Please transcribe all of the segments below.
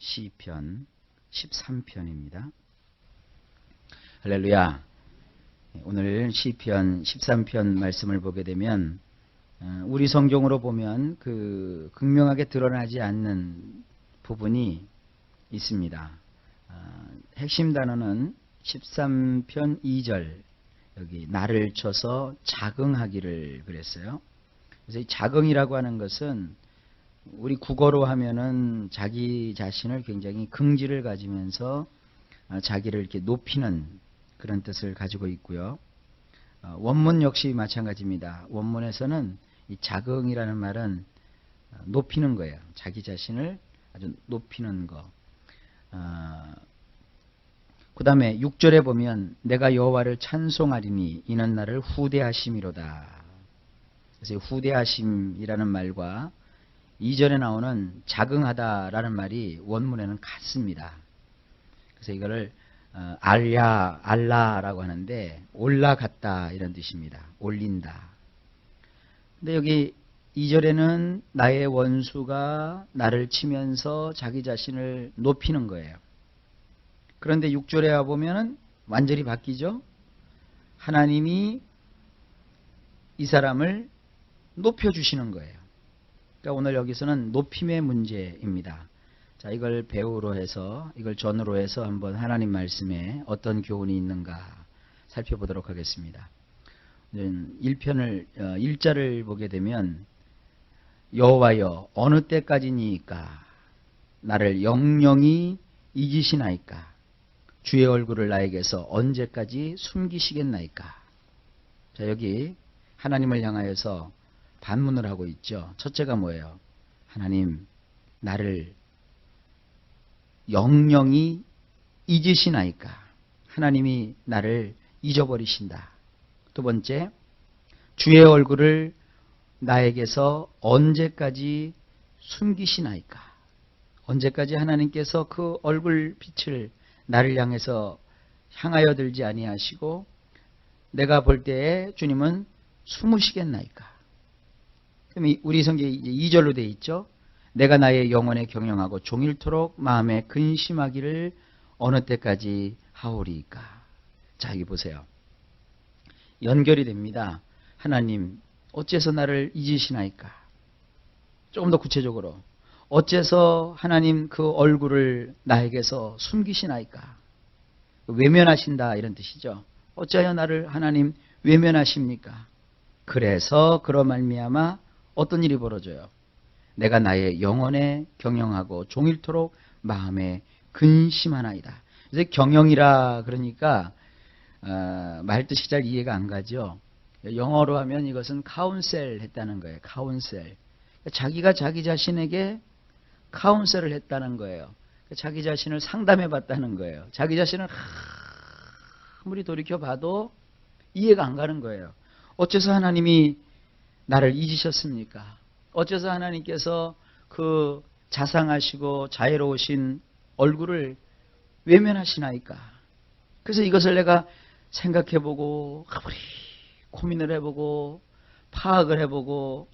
시편 13편입니다. 할렐루야. 오늘 시편 13편 말씀을 보게 되면 우리 성경으로 보면 그 극명하게 드러나지 않는 부분이 있습니다. 핵심 단어는 13편 2절 여기 나를 쳐서 자긍하기를 그랬어요. 그래서 이 자긍이라고 하는 것은 우리 국어로 하면은 자기 자신을 굉장히 긍지를 가지면서 자기를 이렇게 높이는 그런 뜻을 가지고 있고요. 원문 역시 마찬가지입니다. 원문에서는 이 자긍이라는 말은 높이는 거예요. 자기 자신을 아주 높이는 거. 그 다음에 6절에 보면 내가 여호와를 찬송하리니 이는 나를 후대하심이로다. 그래서 후대하심이라는 말과 2절에 나오는 자긍하다라는 말이 원문에는 같습니다. 그래서 이거를 알라라고 하는데 올라갔다 이런 뜻입니다. 올린다. 근데 여기 2절에는 나의 원수가 나를 치면서 자기 자신을 높이는 거예요. 그런데 6절에 와보면 완전히 바뀌죠. 하나님이 이 사람을 높여주시는 거예요. 그러니까 오늘 여기서는 높임의 문제입니다. 자, 이걸 배우로 해서, 이걸 전으로 해서 한번 하나님 말씀에 어떤 교훈이 있는가 살펴보도록 하겠습니다. 1절을 보게 되면 여호와여 어느 때까지니까 나를 영영히 잊으시나이까 주의 얼굴을 나에게서 언제까지 숨기시겠나이까. 자, 여기 하나님을 향하여서 반문을 하고 있죠. 첫째가 뭐예요? 하나님 나를 영영히 잊으시나이까. 하나님이 나를 잊어버리신다. 두 번째, 주의 얼굴을 나에게서 언제까지 숨기시나이까. 언제까지 하나님께서 그 얼굴 빛을 나를 향하여 들지 아니하시고 내가 볼 때에 주님은 숨으시겠나이까. 그럼 우리 성경에 2절로 되어 있죠. 내가 나의 영혼에 경영하고 종일토록 마음에 근심하기를 어느 때까지 하오리이까. 자, 여기 보세요. 연결이 됩니다. 하나님 어째서 나를 잊으시나이까. 조금 더 구체적으로 어째서 하나님 그 얼굴을 나에게서 숨기시나이까. 외면하신다 이런 뜻이죠. 어찌하여 나를 하나님 외면하십니까. 그래서 그로 말미암아 어떤 일이 벌어져요. 내가 나의 영혼에 경영하고 종일토록 마음에 근심하나이다. 그래서 경영이라 그러니까 말뜻이 잘 이해가 안 가죠. 영어로 하면 이것은 카운셀 했다는 거예요. 카운셀. 자기가 자기 자신에게 카운셀을 했다는 거예요. 자기 자신을 상담해 봤다는 거예요. 자기 자신을 아무리 돌이켜봐도 이해가 안 가는 거예요. 어째서 하나님이 나를 잊으셨습니까? 어째서 하나님께서 그 자상하시고 자애로우신 얼굴을 외면하시나이까? 그래서 이것을 내가 생각해보고 아무리 고민을 해보고 파악을 해보고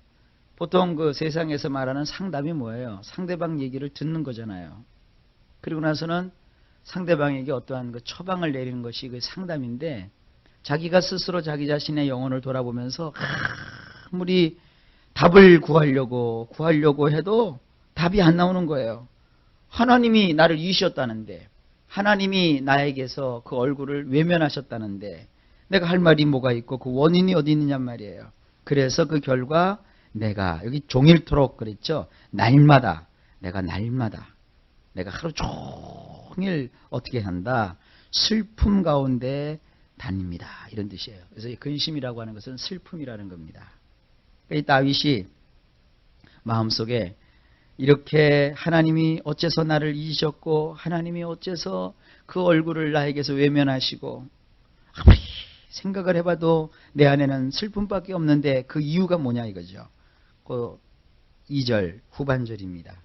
보통 그 세상에서 말하는 상담이 뭐예요? 상대방 얘기를 듣는 거잖아요. 그리고 나서는 상대방에게 어떠한 그 처방을 내리는 것이 그 상담인데 자기가 스스로 자기 자신의 영혼을 돌아보면서 아무리 답을 구하려고 해도 답이 안 나오는 거예요. 하나님이 나를 잊으셨다는데 하나님이 나에게서 그 얼굴을 외면하셨다는데 내가 할 말이 뭐가 있고 그 원인이 어디 있느냐 말이에요. 그래서 그 결과 내가 여기 종일토록 그랬죠. 날마다 내가 하루 종일 어떻게 한다. 슬픔 가운데 다닙니다. 이런 뜻이에요. 그래서 이 근심이라고 하는 것은 슬픔이라는 겁니다. 이 다윗이 마음속에 이렇게 하나님이 어째서 나를 잊으셨고 하나님이 어째서 그 얼굴을 나에게서 외면하시고 아무리 생각을 해봐도 내 안에는 슬픔밖에 없는데 그 이유가 뭐냐 이거죠. 그 2절 후반절입니다.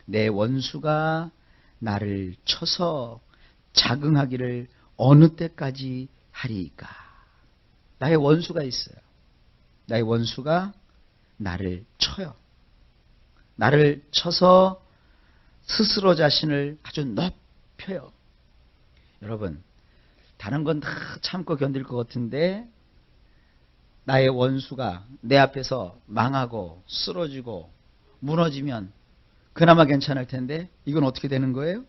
내 원수가 나를 쳐서 자긍하기를 어느 때까지 하리이까. 나의 원수가 있어요. 나의 원수가 나를 쳐요. 나를 쳐서 스스로 자신을 아주 높여요. 여러분, 다른 건 다 참고 견딜 것 같은데 나의 원수가 내 앞에서 망하고 쓰러지고 무너지면 그나마 괜찮을 텐데 이건 어떻게 되는 거예요?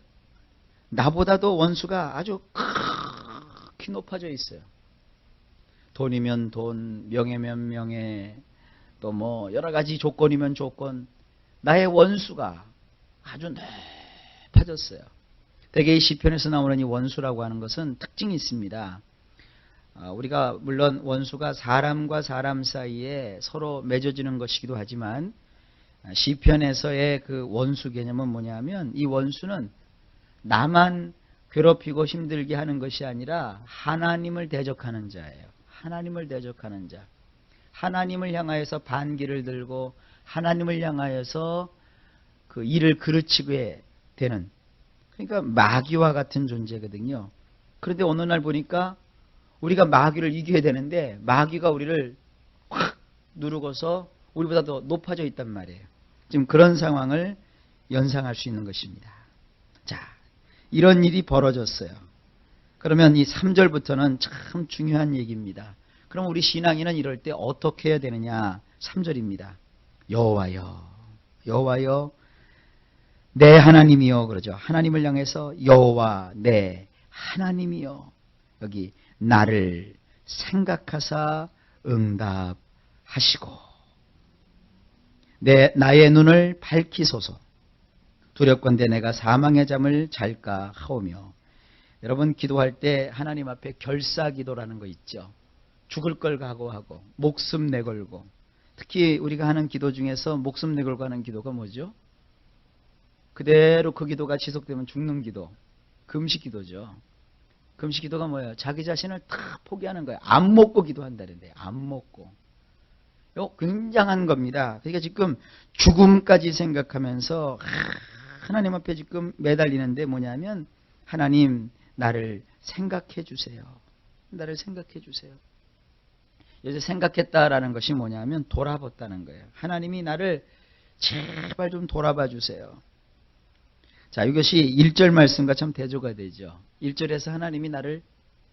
나보다도 원수가 아주 크게 높아져 있어요. 돈이면 돈, 명예면 명예, 또 뭐 여러 가지 조건이면 조건, 나의 원수가 아주 높아졌어요. 대개 이 시편에서 나오는 이 원수라고 하는 것은 특징이 있습니다. 우리가 물론 원수가 사람과 사람 사이에 서로 맺어지는 것이기도 하지만 시편에서의 그 원수 개념은 뭐냐면 이 원수는 나만 괴롭히고 힘들게 하는 것이 아니라 하나님을 대적하는 자예요. 하나님을 대적하는 자. 하나님을 향하여서 반기를 들고 하나님을 향하여서 그 일을 그르치게 되는, 그러니까 마귀와 같은 존재거든요. 그런데 어느 날 보니까 우리가 마귀를 이겨야 되는데 마귀가 우리를 확 누르고서 우리보다 더 높아져 있단 말이에요. 지금 그런 상황을 연상할 수 있는 것입니다. 자, 이런 일이 벌어졌어요. 그러면 이 3절부터는 참 중요한 얘기입니다. 그럼 우리 신앙인은 이럴 때 어떻게 해야 되느냐? 3절입니다. 여호와여, 여호와여, 내 하나님이여, 그러죠. 하나님을 향해서 여호와 내 하나님이여, 여기 나를 생각하사 응답하시고 나의 눈을 밝히소서. 두렵건대 내가 사망의 잠을 잘까 하오며. 여러분, 기도할 때 하나님 앞에 결사기도라는 거 있죠. 죽을 걸 각오하고 목숨 내걸고. 특히 우리가 하는 기도 중에서 목숨 내걸고 하는 기도가 뭐죠? 그대로 그 기도가 지속되면 죽는 기도, 금식 기도죠. 금식 기도가 뭐예요? 자기 자신을 다 포기하는 거예요. 안 먹고 기도한다는데, 안 먹고. 이거 굉장한 겁니다. 그러니까 지금 죽음까지 생각하면서 하나님 앞에 지금 매달리는데 뭐냐면, 하나님 나를 생각해 주세요. 나를 생각해 주세요. 여기서 생각했다라는 것이 뭐냐면 돌아봤다는 거예요. 하나님이 나를 제발 좀 돌아봐 주세요. 자, 이것이 1절 말씀과 참 대조가 되죠. 1절에서 하나님이 나를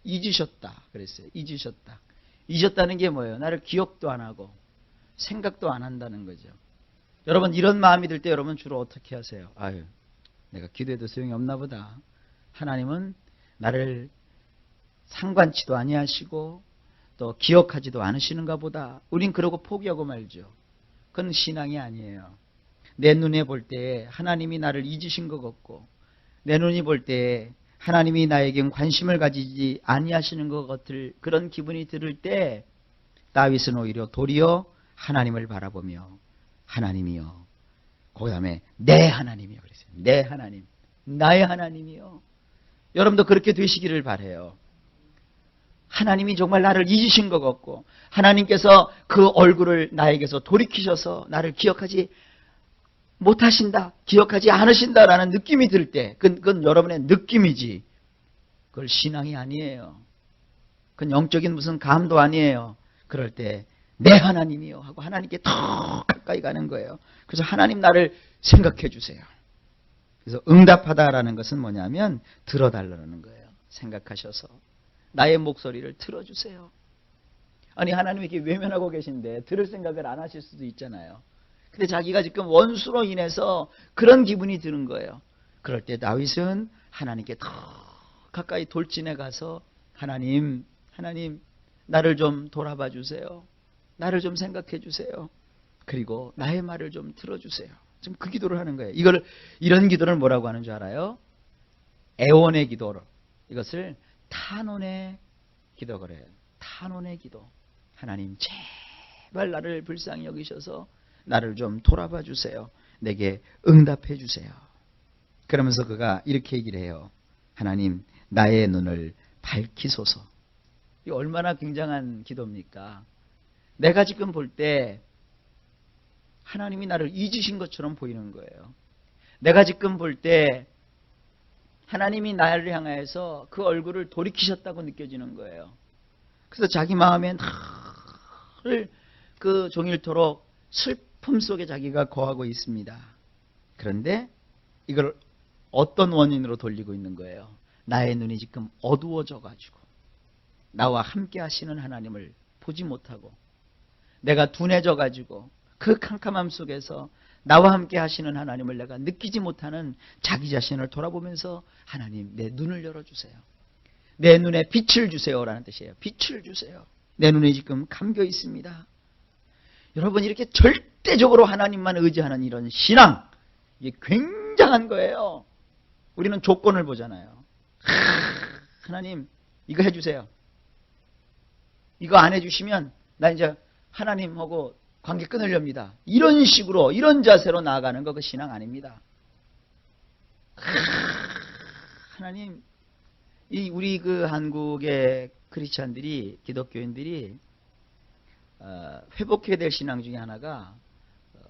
잊으셨다 그랬어요. 잊으셨다. 잊었다는 게 뭐예요? 나를 기억도 안 하고 생각도 안 한다는 거죠. 여러분, 이런 마음이 들 때 여러분 주로 어떻게 하세요? 아유, 내가 기도해도 소용이 없나 보다. 하나님은 나를 상관치도 아니하시고 또 기억하지도 않으시는가 보다. 우린 그러고 포기하고 말죠. 그건 신앙이 아니에요. 내 눈에 볼 때 하나님이 나를 잊으신 것 같고, 내 눈이 볼 때 하나님이 나에겐 관심을 가지지 아니하시는 것 같을 그런 기분이 들을 때 다윗은 오히려 도리어 하나님을 바라보며 하나님이여, 그 다음에 내 하나님이여 그랬어요. 내 하나님, 나의 하나님이여. 여러분도 그렇게 되시기를 바라요. 하나님이 정말 나를 잊으신 것 같고 하나님께서 그 얼굴을 나에게서 돌이키셔서 나를 기억하지 못하신다, 기억하지 않으신다라는 느낌이 들 때, 그건 여러분의 느낌이지 그걸 신앙이 아니에요. 그건 영적인 무슨 감도 아니에요. 그럴 때 내 하나님이요 하고 하나님께 더 가까이 가는 거예요. 그래서 하나님 나를 생각해 주세요. 그래서 응답하다라는 것은 뭐냐면 들어달라는 거예요. 생각하셔서 나의 목소리를 들어주세요. 아니, 하나님이 이렇게 외면하고 계신데 들을 생각을 안 하실 수도 있잖아요. 근데 자기가 지금 원수로 인해서 그런 기분이 드는 거예요. 그럴 때 다윗은 하나님께 더 가까이 돌진해 가서 하나님 나를 좀 돌아봐 주세요. 나를 좀 생각해 주세요. 그리고 나의 말을 좀 들어주세요. 지금 그 기도를 하는 거예요. 이런 기도를 뭐라고 하는 줄 알아요? 애원의 기도로. 이것을 탄원의 기도 그래요. 탄원의 기도. 하나님 제발 나를 불쌍히 여기셔서 나를 좀 돌아봐 주세요. 내게 응답해 주세요. 그러면서 그가 이렇게 얘기를 해요. 하나님 나의 눈을 밝히소서. 이 얼마나 굉장한 기도입니까? 내가 지금 볼 때 하나님이 나를 잊으신 것처럼 보이는 거예요. 내가 지금 볼 때 하나님이 나를 향해서 그 얼굴을 돌이키셨다고 느껴지는 거예요. 그래서 자기 마음에 늘 그 종일토록 슬픔 속에 자기가 거하고 있습니다. 그런데 이걸 어떤 원인으로 돌리고 있는 거예요? 나의 눈이 지금 어두워져 가지고 나와 함께 하시는 하나님을 보지 못하고 내가 둔해져 가지고 그 캄캄함 속에서 나와 함께 하시는 하나님을 내가 느끼지 못하는 자기 자신을 돌아보면서 하나님 내 눈을 열어주세요. 내 눈에 빛을 주세요라는 뜻이에요. 빛을 주세요. 내 눈이 지금 감겨 있습니다. 여러분 이렇게 절대적으로 하나님만 의지하는 이런 신앙 이게 굉장한 거예요. 우리는 조건을 보잖아요. 하나님 이거 해주세요. 이거 안 해주시면 나 이제 하나님하고 관계 끊으렵니다. 이런 식으로 이런 자세로 나아가는 거 그 신앙 아닙니다. 하나님 우리 그 한국의 크리스찬들이 기독교인들이 회복해야 될 신앙 중에 하나가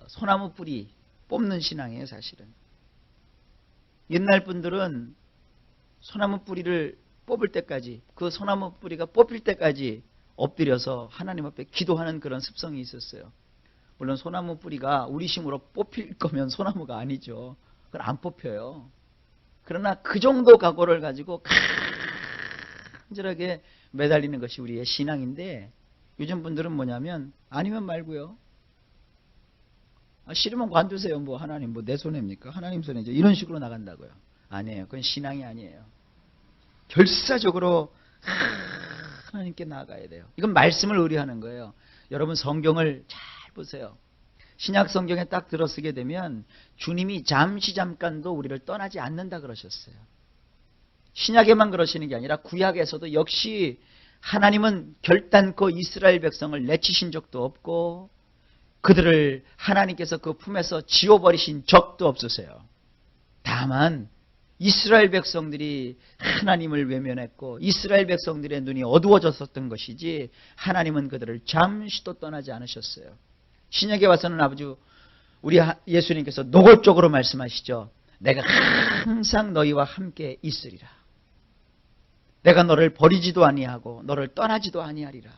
소나무 뿌리 뽑는 신앙이에요. 사실은 옛날 분들은 소나무 뿌리를 뽑을 때까지 그 소나무 뿌리가 뽑힐 때까지 엎드려서 하나님 앞에 기도하는 그런 습성이 있었어요. 물론 소나무 뿌리가 우리 힘으로 뽑힐 거면 소나무가 아니죠. 그건 안 뽑혀요. 그러나 그 정도 각오를 가지고 간절하게 매달리는 것이 우리의 신앙인데 요즘 분들은 뭐냐면 아니면 말고요. 싫으면 관두세요. 뭐 하나님 뭐 내 손해입니까? 하나님 손해죠. 이런 식으로 나간다고요. 아니에요. 그건 신앙이 아니에요. 결사적으로 하나님께 나아가야 돼요. 이건 말씀을 의뢰하는 거예요. 여러분 성경을 잘 보세요. 신약 성경에 딱 들어서게 되면 주님이 잠깐도 우리를 떠나지 않는다 그러셨어요. 신약에만 그러시는 게 아니라 구약에서도 역시 하나님은 결단코 이스라엘 백성을 내치신 적도 없고 그들을 하나님께서 그 품에서 지워버리신 적도 없으세요. 다만 이스라엘 백성들이 하나님을 외면했고 이스라엘 백성들의 눈이 어두워졌었던 것이지 하나님은 그들을 잠시도 떠나지 않으셨어요. 신약에 와서는 아버지 우리 예수님께서 노골적으로 말씀하시죠. 내가 항상 너희와 함께 있으리라. 내가 너를 버리지도 아니하고 너를 떠나지도 아니하리라.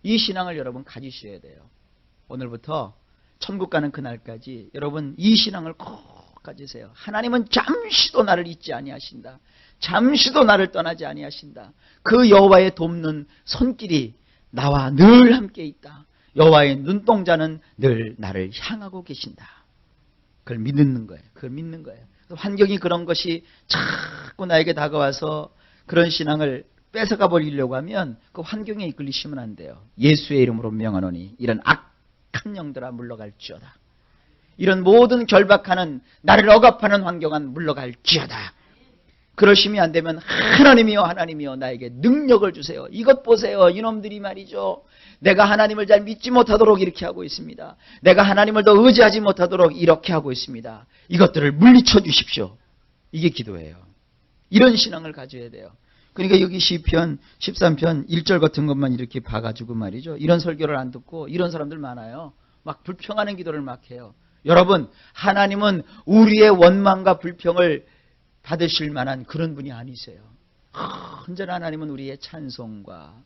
이 신앙을 여러분 가지셔야 돼요. 오늘부터 천국 가는 그날까지 여러분 이 신앙을 꼭 가지세요. 하나님은 잠시도 나를 잊지 아니하신다. 잠시도 나를 떠나지 아니하신다. 그 여호와의 돕는 손길이 나와 늘 함께 있다. 여호와의 눈동자는 늘 나를 향하고 계신다. 그걸 믿는 거예요. 그걸 믿는 거예요. 환경이 그런 것이 자꾸 나에게 다가와서 그런 신앙을 뺏어가 버리려고 하면 그 환경에 이끌리시면 안 돼요. 예수의 이름으로 명하노니 이런 악한 영들아 물러갈지어다. 이런 모든 결박하는 나를 억압하는 환경은 물러갈지어다. 그러시면 안 되면 하나님이여 하나님이여 나에게 능력을 주세요. 이것 보세요. 이놈들이 말이죠. 내가 하나님을 잘 믿지 못하도록 이렇게 하고 있습니다. 내가 하나님을 더 의지하지 못하도록 이렇게 하고 있습니다. 이것들을 물리쳐 주십시오. 이게 기도예요. 이런 신앙을 가져야 돼요. 그러니까 여기 시편 13편 1절 같은 것만 이렇게 봐가지고 말이죠. 이런 설교를 안 듣고 이런 사람들 많아요. 막 불평하는 기도를 막 해요. 여러분 하나님은 우리의 원망과 불평을 받으실 만한 그런 분이 아니세요. 언제나 하나님은 우리의 찬송과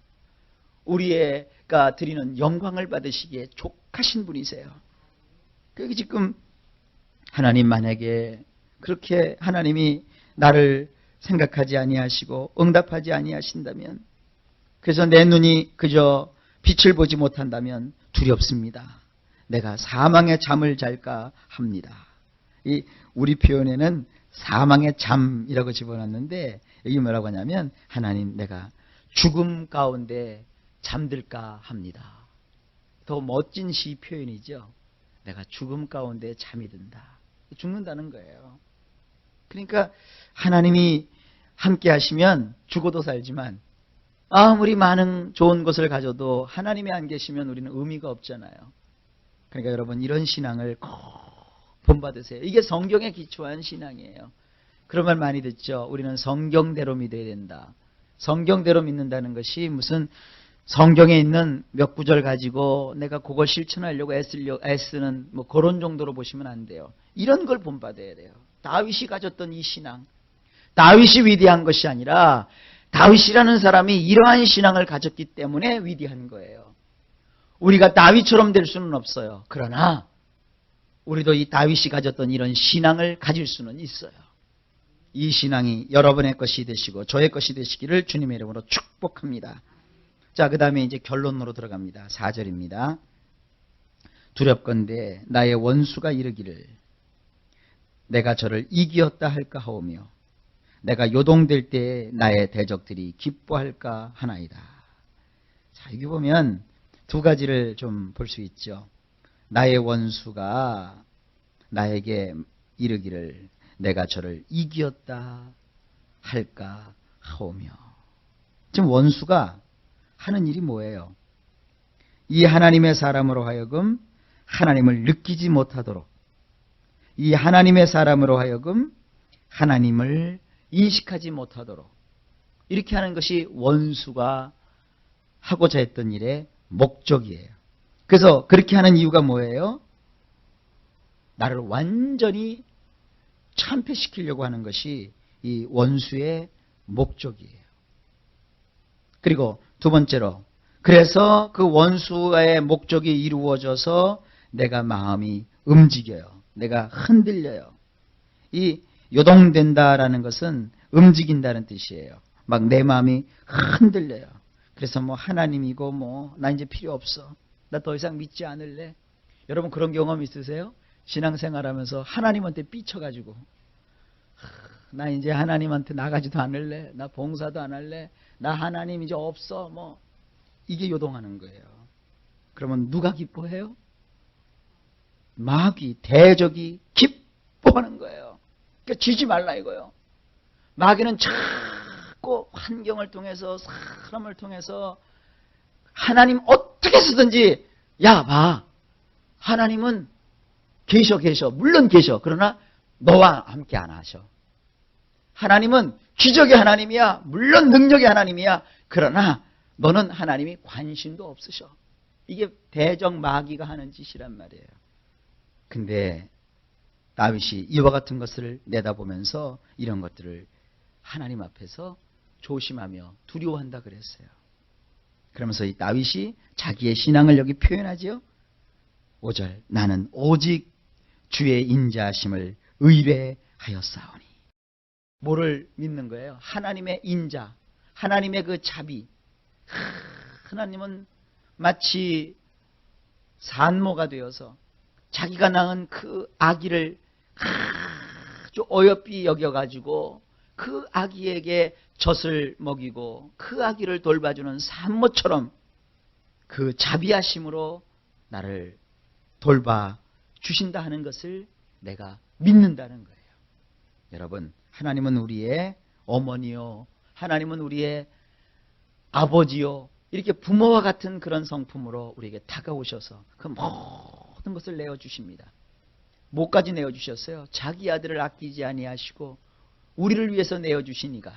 우리가 드리는 영광을 받으시기에 족하신 분이세요. 그게 지금 하나님 만약에 그렇게 하나님이 나를 생각하지 아니하시고 응답하지 아니하신다면 그래서 내 눈이 그저 빛을 보지 못한다면 두렵습니다. 내가 사망의 잠을 잘까 합니다. 이 우리 표현에는 사망의 잠이라고 집어넣는데 여기 뭐라고 하냐면 하나님 내가 죽음 가운데 잠들까 합니다. 더 멋진 시 표현이죠. 내가 죽음 가운데 잠이 든다. 죽는다는 거예요. 그러니까 하나님이 함께 하시면 죽어도 살지만 아무리 많은 좋은 것을 가져도 하나님이 안 계시면 우리는 의미가 없잖아요. 그러니까 여러분 이런 신앙을 꼭 본받으세요. 이게 성경에 기초한 신앙이에요. 그런 말 많이 듣죠. 우리는 성경대로 믿어야 된다. 성경대로 믿는다는 것이 무슨 성경에 있는 몇 구절 가지고 내가 그걸 실천하려고 애쓰는 뭐 그런 정도로 보시면 안 돼요. 이런 걸 본받아야 돼요. 다윗이 가졌던 이 신앙. 다윗이 위대한 것이 아니라 다윗이라는 사람이 이러한 신앙을 가졌기 때문에 위대한 거예요. 우리가 다윗처럼 될 수는 없어요. 그러나 우리도 이 다윗이 가졌던 이런 신앙을 가질 수는 있어요. 이 신앙이 여러분의 것이 되시고 저의 것이 되시기를 주님의 이름으로 축복합니다. 자, 그 다음에 이제 결론으로 들어갑니다. 4절입니다. 두렵건대 나의 원수가 이르기를 내가 저를 이기었다 할까 하오며 내가 요동될 때에 나의 대적들이 기뻐할까 하나이다. 자, 여기 보면 두 가지를 좀 볼 수 있죠. 나의 원수가 나에게 이르기를 내가 저를 이기었다 할까 하오며. 지금 원수가 하는 일이 뭐예요? 이 하나님의 사람으로 하여금 하나님을 느끼지 못하도록, 이 하나님의 사람으로 하여금 하나님을 인식하지 못하도록 이렇게 하는 것이 원수가 하고자 했던 일의 목적이에요. 그래서 그렇게 하는 이유가 뭐예요? 나를 완전히 참패시키려고 하는 것이 이 원수의 목적이에요. 그리고 두 번째로, 그래서 그 원수의 목적이 이루어져서 내가 마음이 움직여요. 내가 흔들려요. 이 요동된다라는 것은 움직인다는 뜻이에요. 막 내 마음이 흔들려요. 그래서 뭐 하나님이고 뭐 나 이제 필요 없어. 나 더 이상 믿지 않을래. 여러분 그런 경험 있으세요? 신앙생활하면서 하나님한테 삐쳐가지고 나 이제 하나님한테 나가지도 않을래. 나 봉사도 안 할래. 나 하나님 이제 없어. 뭐 이게 요동하는 거예요. 그러면 누가 기뻐해요? 마귀, 대적이 기뻐하는 거예요. 그러니까 지지 말라 이거예요. 마귀는 자꾸 환경을 통해서 사람을 통해서 하나님 어떻게 쓰든지 야 봐. 하나님은 계셔. 물론 계셔. 그러나 너와 함께 안 하셔. 하나님은 기적의 하나님이야. 물론 능력의 하나님이야. 그러나 너는 하나님이 관심도 없으셔. 이게 대적 마귀가 하는 짓이란 말이에요. 근데 다윗이 이와 같은 것을 내다보면서 이런 것들을 하나님 앞에서 조심하며 두려워한다 그랬어요. 그러면서 이 다윗이 자기의 신앙을 여기 표현하지요. 5절 나는 오직 주의 인자하심을 의뢰하였사오니. 뭐를 믿는 거예요? 하나님의 인자, 하나님의 그 자비. 하나님은 마치 산모가 되어서 자기가 낳은 그 아기를 아주 어여삐 여겨가지고 그 아기에게 젖을 먹이고 그 아기를 돌봐주는 산모처럼 그 자비하심으로 나를 돌봐주신다 하는 것을 내가 믿는다는 거예요. 여러분, 하나님은 우리의 어머니요, 하나님은 우리의 아버지요, 이렇게 부모와 같은 그런 성품으로 우리에게 다가오셔서 그 모든 것을 내어주십니다. 뭐까지 내어주셨어요? 자기 아들을 아끼지 아니하시고 우리를 위해서 내어주시니가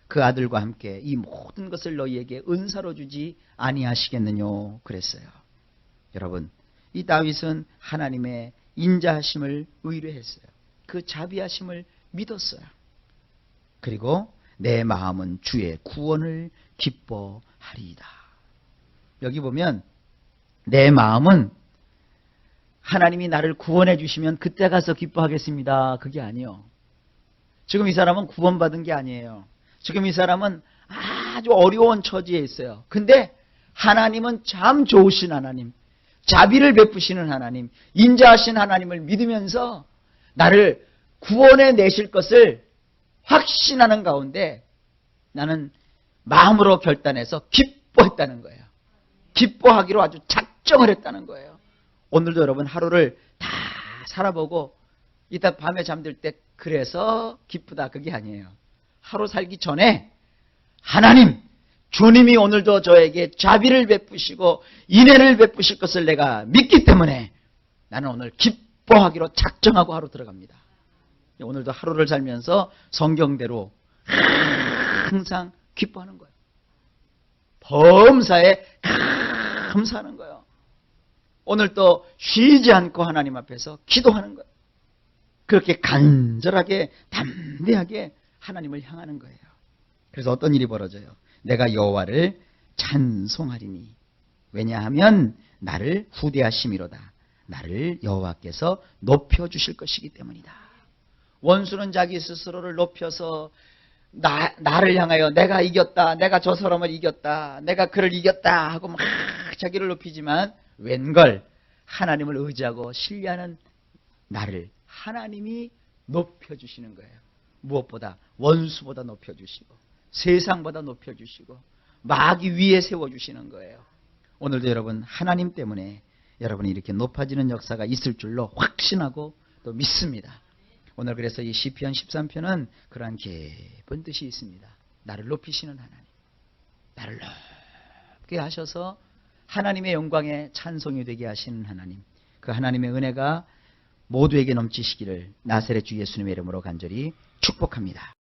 그 아들과 함께 이 모든 것을 너희에게 은사로 주지 아니하시겠느뇨 그랬어요. 여러분, 이 다윗은 하나님의 인자하심을 의뢰했어요. 그 자비하심을 믿었어요. 그리고 내 마음은 주의 구원을 기뻐하리이다. 여기 보면 내 마음은 하나님이 나를 구원해 주시면 그때 가서 기뻐하겠습니다. 그게 아니에요. 지금 이 사람은 구원받은 게 아니에요. 지금 이 사람은 아주 어려운 처지에 있어요. 근데 하나님은 참 좋으신 하나님, 자비를 베푸시는 하나님, 인자하신 하나님을 믿으면서 나를 구원해 내실 것을 확신하는 가운데 나는 마음으로 결단해서 기뻐했다는 거예요. 기뻐하기로 아주 작정을 했다는 거예요. 오늘도 여러분 하루를 다 살아보고 이따 밤에 잠들 때 그래서 기쁘다 그게 아니에요. 하루 살기 전에 하나님, 주님이 오늘도 저에게 자비를 베푸시고 인애를 베푸실 것을 내가 믿기 때문에 나는 오늘 기뻐하기로 작정하고 하루 들어갑니다. 오늘도 하루를 살면서 성경대로 항상 기뻐하는 거예요. 범사에 감사하는 거예요. 오늘 또 쉬지 않고 하나님 앞에서 기도하는 거예요. 그렇게 간절하게 담대하게 하나님을 향하는 거예요. 그래서 어떤 일이 벌어져요? 내가 여호와를 찬송하리니 왜냐하면 나를 후대하심이로다. 나를 여호와께서 높여주실 것이기 때문이다. 원수는 자기 스스로를 높여서 나를 향하여 내가 이겼다, 내가 저 사람을 이겼다, 내가 그를 이겼다 하고 막 자기를 높이지만 웬걸 하나님을 의지하고 신뢰하는 나를 하나님이 높여주시는 거예요. 무엇보다 원수보다 높여주시고 세상보다 높여주시고 마귀 위에 세워주시는 거예요. 오늘도 여러분 하나님 때문에 여러분이 이렇게 높아지는 역사가 있을 줄로 확신하고 또 믿습니다. 오늘 그래서 이 시편 13편은 그러한 깊은 뜻이 있습니다. 나를 높이시는 하나님, 나를 높게 하셔서 하나님의 영광에 찬송이 되게 하시는 하나님, 그 하나님의 은혜가 모두에게 넘치시기를 나사렛 주 예수님의 이름으로 간절히 축복합니다.